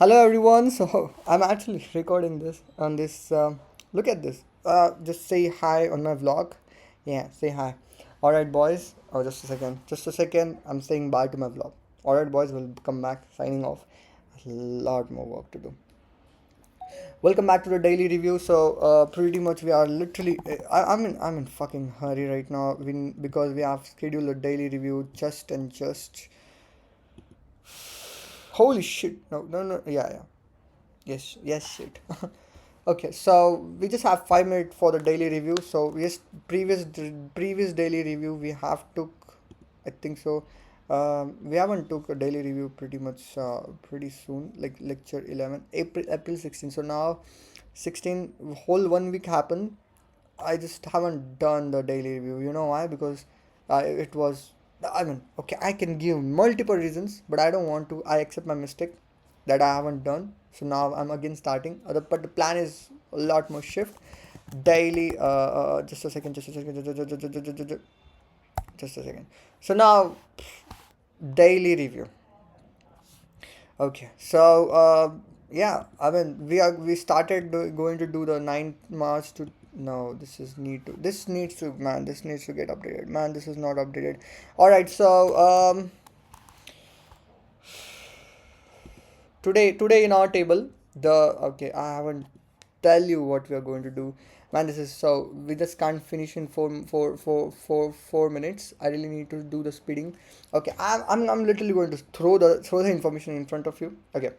Hello everyone. So I'm actually recording this on this. Look at this. Just say hi on my vlog. Yeah, say hi. All right, boys. Oh, just a second. Just a second. I'm saying bye to my vlog. All right, boys. We'll come back. Signing off. A lot more work to do. Welcome back to the daily review. So pretty much we are literally. I'm in fucking hurry right now. Because we have scheduled a daily review just and just. Holy shit! No. Yeah. Yes. Yes. Shit. Okay, so we just have 5 minutes for the daily review. So yes, previous daily review we have took, I think so. We haven't took a daily review pretty much pretty soon, like lecture 11, April 16. So now 16 whole 1 week happened. I just haven't done the daily review. You know why? Because it was. I mean, okay, I can give multiple reasons, but I don't want to. I accept my mistake that I haven't done. So now I'm again starting. But the plan is a lot more shift. Daily. Just a second. Just a second. Just a second. So now daily review. Okay, so yeah, I mean we started going to do the 9th March to no, this needs to man, this needs to get updated. Man, this is not updated. All right, so today in our table the okay, I haven't tell you what we are going to do. Man, this is so we just can't finish in 4 minutes. I really need to do the speeding. Okay, I'm literally going to throw the information in front of you. Okay,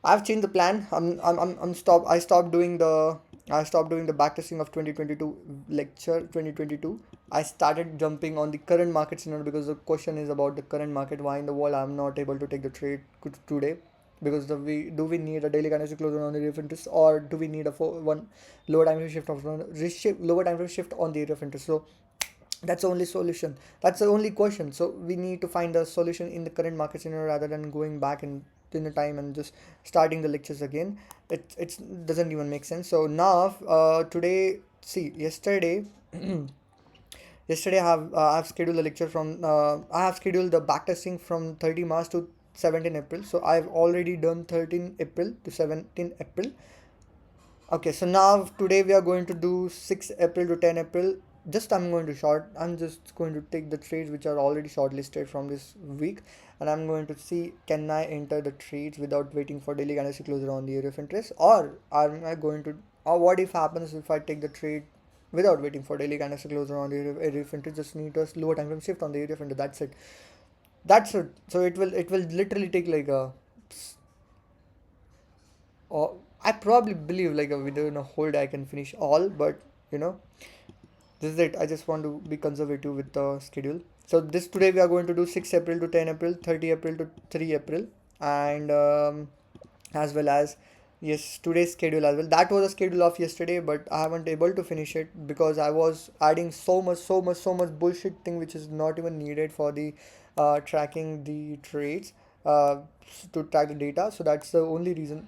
I've changed the plan. I stopped doing the backtesting of 2022 lecture 2022. I started jumping on the current market scenario because the question is about the current market. Why in the world I'm not able to take the trade today? Because we need a daily candlestick closure on the reference, or do we need a one lower time frame shift of lower time frame shift on the reference? So that's the only solution. That's the only question. So we need to find a solution in the current market scenario rather than going back in the time and just starting the lectures again. It doesn't even make sense. So now today, see, yesterday I have scheduled a lecture from I have scheduled the backtesting from 30 March to 17 April. So I've already done 13 April to 17 April. Okay, so now today we are going to do 6 April to 10 April. I'm just going to take the trades which are already shortlisted from this week, and I'm going to see can I enter the trades without waiting for daily candlestick closure on the area of interest, or am I going to, or what if happens if I take the trade without waiting for daily candlestick closure on the area of interest, just need a lower time frame shift on the area of interest. That's it. That's it. So it will literally take like a or I probably believe like within a whole day I can finish all, but you know, this is it. I just want to be conservative with the schedule. So this today we are going to do 6 April to 10 April, 30 April to 3 April, and as well as yes today's schedule as well. That was a schedule of yesterday, but I haven't able to finish it because I was adding so much bullshit thing which is not even needed for the tracking the trades uh, to track the data. So that's the only reason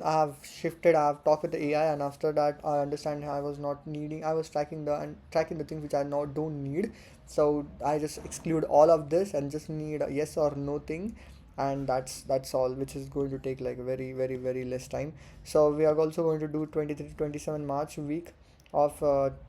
I have shifted. I have talked with the AI, and after that, I understand I was not needing. I was tracking the things which I not don't need. So I just exclude all of this and just need a yes or no thing, and that's all, which is going to take like very very very less time. So we are also going to do 23 to 27 March week of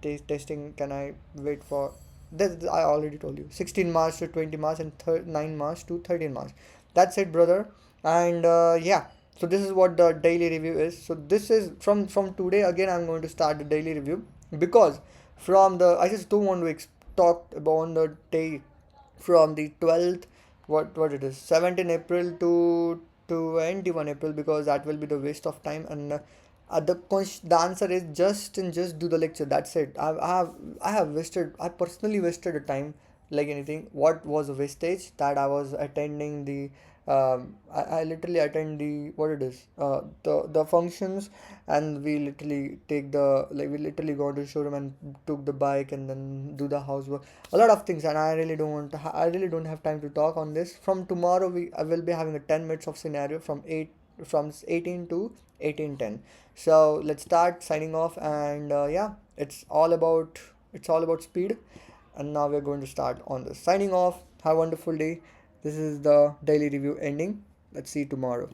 testing. Can I wait for? This I already told you. 16 March to 20 March and 9 March to 13 March. That's it, brother. And yeah, so this is what the daily review is. So this is from today again I'm going to start the daily review because from the I just don't want to talk about the day from the 12th, what it is, 17 April to 21 April, because that will be the waste of time. And the answer is just do the lecture. That's it. I personally wasted the time like anything. What was a wastage that I was attending the I literally attend the what it is the functions, and we literally take the like we literally go to showroom and took the bike and then do the housework, a lot of things. And I really don't want to I really don't have time to talk on this. From tomorrow I will be having a 10 minutes of scenario from 18 to 18:10. So let's start signing off. And yeah, it's all about speed. And now we're going to start on this signing off. Have a wonderful day. This is the daily review ending. Let's see you tomorrow.